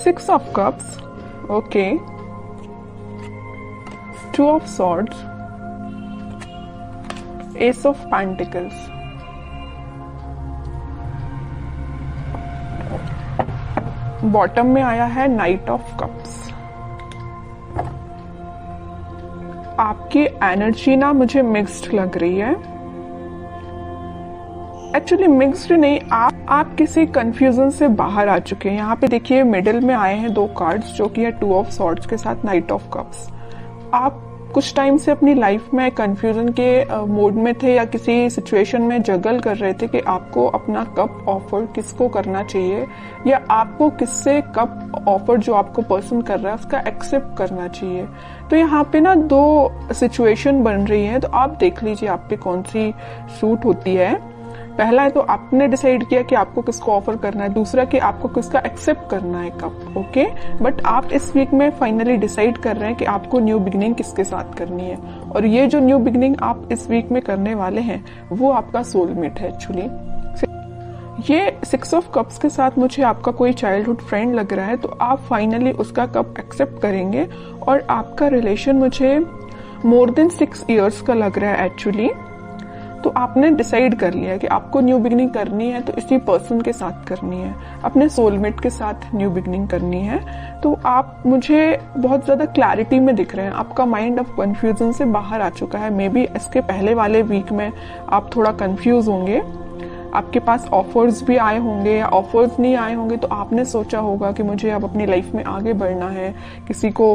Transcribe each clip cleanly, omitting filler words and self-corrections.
6 of cups, okay, 2 of swords, ace of pentacles, bottom में आया है नाइट ऑफ कप्स। आपकी एनर्जी ना मुझे मिक्स्ड लग रही है, एक्चुअली मिक्स्ड नहीं, आप किसी कंफ्यूजन से बाहर आ चुके हैं। यहाँ पे देखिए मिडिल में आए हैं 2 कार्ड्स जो कि है 2 ऑफ सॉर्ड्स के साथ नाइट ऑफ कप्स। आप कुछ टाइम से अपनी लाइफ में कंफ्यूजन के मोड में थे या किसी सिचुएशन में जगल कर रहे थे कि आपको अपना कप ऑफर किसको करना चाहिए या आपको किससे कप ऑफर जो आपको पर्सन कर रहा है उसका एक्सेप्ट करना चाहिए। तो यहाँ पे ना 2 सिचुएशन बन रही है, तो आप देख लीजिए आप पे कौन सी सूट होती है। पहला है तो आपने डिसाइड किया कि आपको किसको ऑफर करना है, दूसरा कि आपको किसका एक्सेप्ट करना है कप, ओके। बट आप इस वीक में फाइनली डिसाइड कर रहे हैं कि आपको न्यू बिगिनिंग किसके साथ करनी है, और ये जो न्यू बिगिनिंग आप इस वीक में करने वाले हैं वो आपका सोलमेट है एक्चुअली। ये 6 ऑफ कप्स के साथ मुझे आपका कोई चाइल्डहुड फ्रेंड लग रहा है, तो आप फाइनली उसका कप एक्सेप्ट करेंगे और आपका रिलेशन मुझे मोर देन 6 इयर्स का लग रहा है एक्चुअली। तो आपने डिसाइड कर लिया कि आपको न्यू बिगिनिंग करनी है तो इसी पर्सन के साथ करनी है, अपने सोलमेट के साथ न्यू बिगिनिंग करनी है। तो आप मुझे बहुत ज्यादा क्लैरिटी में दिख रहे हैं, आपका माइंड अब कंफ्यूजन से बाहर आ चुका है। मे बी इसके पहले वाले वीक में आप थोड़ा कंफ्यूज होंगे, आपके पास ऑफर्स भी आए होंगे या ऑफर्स नहीं आए होंगे, तो आपने सोचा होगा कि मुझे अब अपनी लाइफ में आगे बढ़ना है, किसी को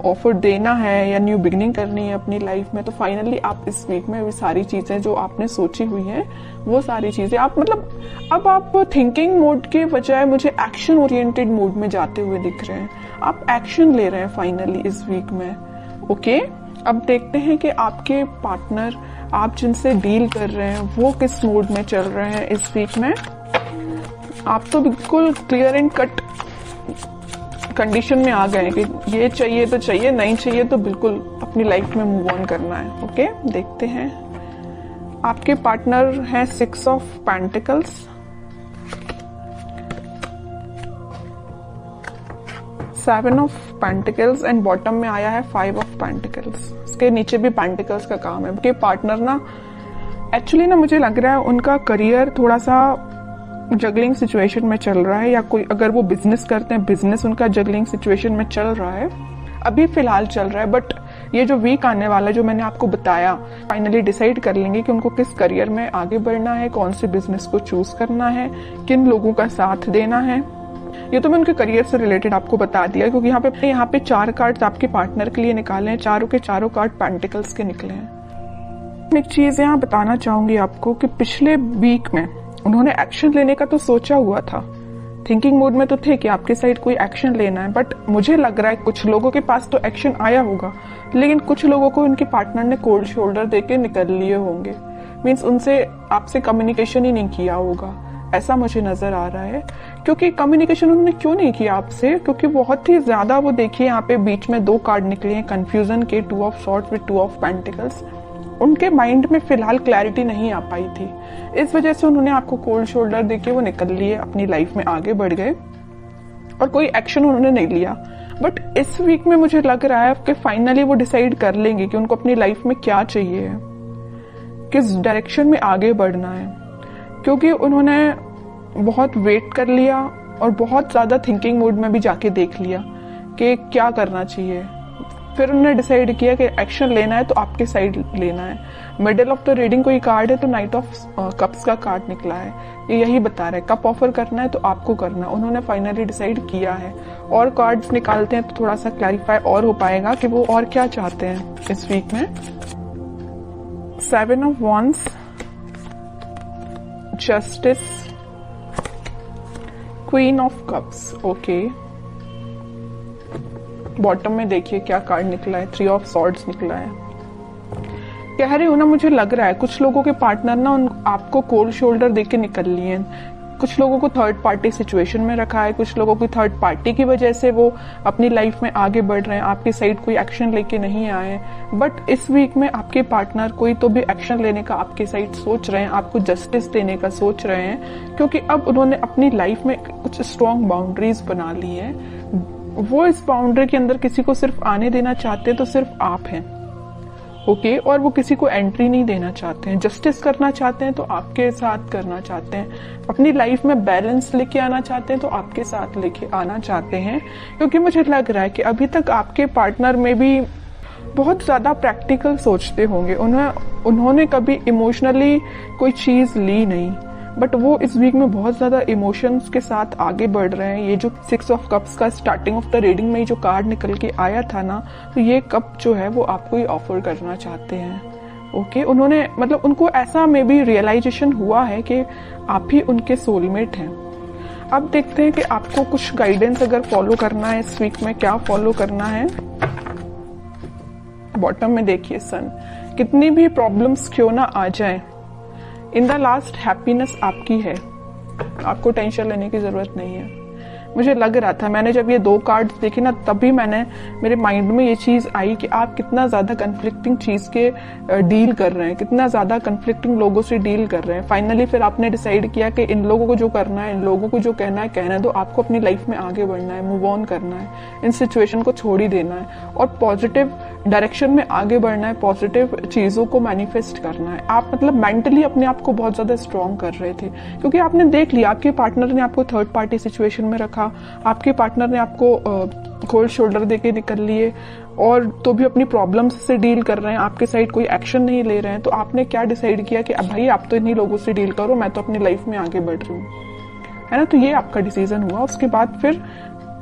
ऑफर देना है या न्यू बिगिनिंग करनी है अपनी लाइफ में। तो फाइनली आप इस वीक में वो सारी चीजें जो आपने सोची हुई हैं वो सारी चीजें आप मतलब अब आप थिंकिंग मोड के बजाय मुझे एक्शन ओरिएंटेड मोड में जाते हुए दिख रहे हैं। आप एक्शन ले रहे हैं फाइनली इस वीक में, ओके। अब देखते हैं कि आपके पार्टनर, आप जिनसे डील कर रहे हैं, वो किस मूड में चल रहे हैं इस वीक में। आप तो बिल्कुल क्लियर एंड कट कंडीशन में आ गए कि ये चाहिए तो चाहिए, नहीं चाहिए तो बिल्कुल अपनी लाइफ में मूव ऑन करना है, ओके। देखते हैं आपके पार्टनर हैं 6 of pentacles, 7 of pentacles and bottom में आया है 5 ऑफ पेंटिकल्स। इसके नीचे भी पेंटिकल्स का काम है। कि पार्टनर ना एक्चुअली ना मुझे लग रहा है उनका करियर थोड़ा सा जगलिंग सिचुएशन में चल रहा है, या कोई अगर वो बिजनेस करते हैं बिजनेस उनका जगलिंग सिचुएशन में चल रहा है, अभी फिलहाल चल रहा है। बट ये जो वीक आने वाला है जो मैंने आपको बताया, फाइनली डिसाइड कर लेंगे कि उनको किस करियर में आगे बढ़ना है, कौन से बिजनेस को चूज करना है, किन लोगों का साथ देना है। ये तो मैं उनके करियर से रिलेटेड आपको बता दिया, क्योंकि यहाँ पे 4 कार्ड्स आपके पार्टनर के लिए निकाले हैं, चारों के चारों कार्ड पेंटिकल्स के निकले हैं। एक चीज यहाँ बताना चाहूंगी आपको कि पिछले वीक में उन्होंने एक्शन लेने का तो सोचा हुआ था, थिंकिंग मोड में तो थे कि आपके साइड कोई एक्शन लेना है। बट मुझे लग रहा है कुछ लोगों के पास तो एक्शन आया होगा, लेकिन कुछ लोगों को उनके पार्टनर ने कोल्ड शोल्डर देके निकल लिए होंगे, मीन्स उनसे आपसे कम्युनिकेशन ही नहीं किया होगा, ऐसा मुझे नजर आ रहा है। क्योंकि कम्युनिकेशन उन्होंने क्यों नहीं किया आपसे, क्योंकि बहुत ही ज्यादा वो देखिए यहाँ पे बीच में 2 कार्ड निकले हैं कंफ्यूजन के, 2 of swords with 2 of pentacles. उनके माइंड में फिलहाल क्लैरिटी नहीं आ पाई थी, इस वजह से उन्होंने आपको कोल्ड शोल्डर देके वो निकल लिए, अपनी लाइफ में आगे बढ़ गए और कोई एक्शन उन्होंने नहीं लिया। बट इस वीक में मुझे लग रहा है कि फाइनली वो डिसाइड कर लेंगे कि उनको अपनी लाइफ में क्या चाहिए, किस डायरेक्शन में आगे बढ़ना है, क्योंकि उन्होंने बहुत वेट कर लिया और बहुत ज्यादा थिंकिंग मोड में भी जाके देख लिया कि क्या करना चाहिए। फिर उन्होंने डिसाइड किया कि एक्शन लेना है तो आपके साइड लेना है। मिडिल ऑफ द रीडिंग कोई कार्ड है तो नाइट ऑफ कप्स का कार्ड निकला है, ये यही बता रहा है कप ऑफर करना है तो आपको करना। उन्होंने फाइनली डिसाइड किया है। और कार्ड्स निकालते हैं तो थोड़ा सा क्लैरिफाई और हो पाएगा कि वो और क्या चाहते हैं इस वीक में। 7 of wands, justice, queen of cups, okay. Bottom में देखिए क्या कार्ड निकला है, 3 ऑफ सॉर्ड्स निकला है। कह रही हूं ना, मुझे लग रहा है कुछ लोगों के पार्टनर ना आपको कोल्ड शोल्डर देके निकल लिए हैं कुछ लोगों को थर्ड पार्टी सिचुएशन में रखा है, कुछ लोगों की थर्ड पार्टी की वजह से वो अपनी लाइफ में आगे बढ़ रहे हैं, आपकी साइड कोई एक्शन लेके नहीं आए हैं। बट इस वीक में आपके पार्टनर कोई तो भी एक्शन लेने का आपकी साइड सोच रहे हैं, आपको जस्टिस देने का सोच रहे हैं, क्योंकि अब उन्होंने अपनी लाइफ में कुछ स्ट्रॉन्ग बाउंड्रीज बना ली है। वो इस बाउंड्री के अंदर किसी को सिर्फ आने देना चाहते हैं तो सिर्फ आप हैं, ओके, और वो किसी को एंट्री नहीं देना चाहते हैं। जस्टिस करना चाहते हैं तो आपके साथ करना चाहते हैं, अपनी लाइफ में बैलेंस लेके आना चाहते हैं तो आपके साथ लेके आना चाहते हैं। क्योंकि मुझे लग रहा है कि अभी तक आपके पार्टनर में भी बहुत ज्यादा प्रैक्टिकल सोचते होंगे, उन्होंने कभी इमोशनली कोई चीज ली नहीं, बट वो इस वीक में बहुत ज्यादा इमोशंस के साथ आगे बढ़ रहे हैं। ये जो 6 ऑफ कप्स का स्टार्टिंग ऑफ द रीडिंग में जो कार्ड निकल के आया था ना, तो ये कप जो है वो आपको ही ऑफर करना चाहते हैं, ओके। उन्होंने मतलब उनको ऐसा में भी रियलाइजेशन हुआ है कि आप ही उनके सोलमेट हैं। अब देखते हैं कि आपको कुछ गाइडेंस अगर फॉलो करना है इस वीक में, क्या फॉलो करना है। बॉटम में देखिए सन, कितनी भी प्रॉब्लम्स क्यों ना आ जाएं, इन द लास्ट हैप्पीनेस आपकी है, आपको टेंशन लेने की जरूरत नहीं है। मुझे लग रहा था, मैंने जब ये 2 कार्ड्स देखे ना, तभी मेरे माइंड में ये चीज आई कि आप कितना ज्यादा कंफ्लिक्टिंग चीज के डील कर रहे हैं, कितना ज्यादा कंफ्लिक्टिंग लोगों से डील कर रहे हैं। फाइनली फिर आपने डिसाइड किया कि इन लोगों को जो करना है, इन लोगों को जो कहना है कहना दो, आपको अपनी लाइफ में आगे बढ़ना है, मूव ऑन करना है, इन सिचुएशन को छोड़ ही देना है और पॉजिटिव डायरेक्शन में आगे बढ़ना है, पॉजिटिव चीजों को मैनिफेस्ट करना है। आप मतलब मेंटली अपने आप को बहुत ज्यादा स्ट्रॉन्ग कर रहे थे, क्योंकि आपने देख लिया आपके पार्टनर ने आपको थर्ड पार्टी सिचुएशन में रखा, आपके पार्टनर ने आपको कोल्ड शोल्डर देके निकल लिए और तो भी अपनी प्रॉब्लम्स से डील कर रहे हैं, आपके साइड कोई एक्शन नहीं ले रहे हैं। तो आपने क्या डिसाइड किया कि अब भाई आप तो इन्हीं लोगों से डील करो, मैं तो अपनी लाइफ में आगे बढ़ रही हूँ, है ना। तो ये आपका डिसीजन हुआ। उसके बाद फिर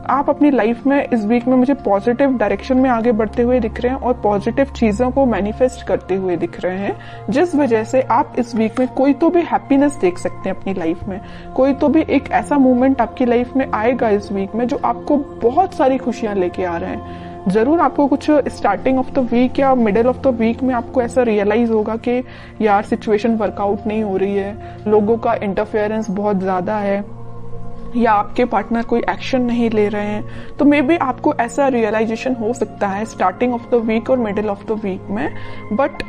आप अपनी लाइफ में इस वीक में मुझे पॉजिटिव डायरेक्शन में आगे बढ़ते हुए दिख रहे हैं और पॉजिटिव चीजों को मैनिफेस्ट करते हुए दिख रहे हैं, जिस वजह से आप इस वीक में कोई तो भी हैप्पीनेस देख सकते हैं अपनी लाइफ में। कोई तो भी एक ऐसा मोमेंट आपकी लाइफ में आएगा इस वीक में जो आपको बहुत सारी खुशियां लेके आ रहे हैं। जरूर आपको कुछ स्टार्टिंग ऑफ द वीक या मिडिल ऑफ द वीक में आपको ऐसा रियलाइज होगा कि यार सिचुएशन वर्कआउट नहीं हो रही है, लोगों का इंटरफेरेंस बहुत ज्यादा है, या आपके पार्टनर कोई एक्शन नहीं ले रहे हैं। तो मे बी आपको ऐसा रियलाइजेशन हो सकता है स्टार्टिंग ऑफ द वीक और मिडिल ऑफ द वीक में, बट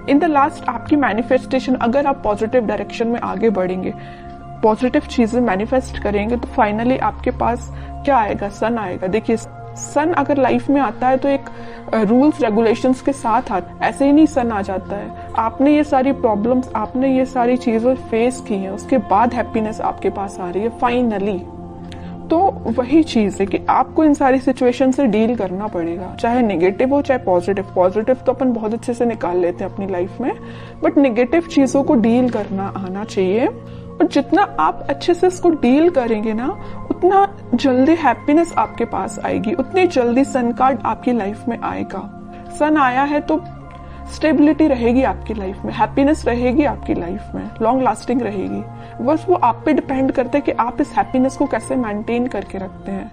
इन द लास्ट आपकी मैनिफेस्टेशन, अगर आप पॉजिटिव डायरेक्शन में आगे बढ़ेंगे, पॉजिटिव चीजें मैनिफेस्ट करेंगे, तो फाइनली आपके पास क्या आएगा, सन आएगा। देखिए सन अगर लाइफ में आता है तो एक रूल्स रेगुलेशंस के साथ आता, ऐसे ही नहीं सन आ जाता है। आपने ये सारी प्रॉब्लम्स, आपने ये सारी चीजें फेस की हैं, उसके बाद हैप्पीनेस आपके पास आ रही है फाइनली। तो वही चीज है कि आपको इन सारी सिचुएशन से डील करना पड़ेगा, चाहे नेगेटिव हो चाहे पॉजिटिव। पॉजिटिव तो अपन बहुत अच्छे से निकाल लेते हैं अपनी लाइफ में, बट नेगेटिव चीजों को डील करना आना चाहिए। और जितना आप अच्छे से इसको डील करेंगे ना, उतना जल्दी हैप्पीनेस आपके पास आएगी, उतनी जल्दी सन कार्ड आपकी लाइफ में आएगा। सन आया है तो स्टेबिलिटी रहेगी आपकी लाइफ में, हैप्पीनेस रहेगी आपकी लाइफ में, लॉन्ग लास्टिंग रहेगी। बस वो आप पे डिपेंड करता है कि आप इस हैप्पीनेस को कैसे मेंटेन करके रखते हैं।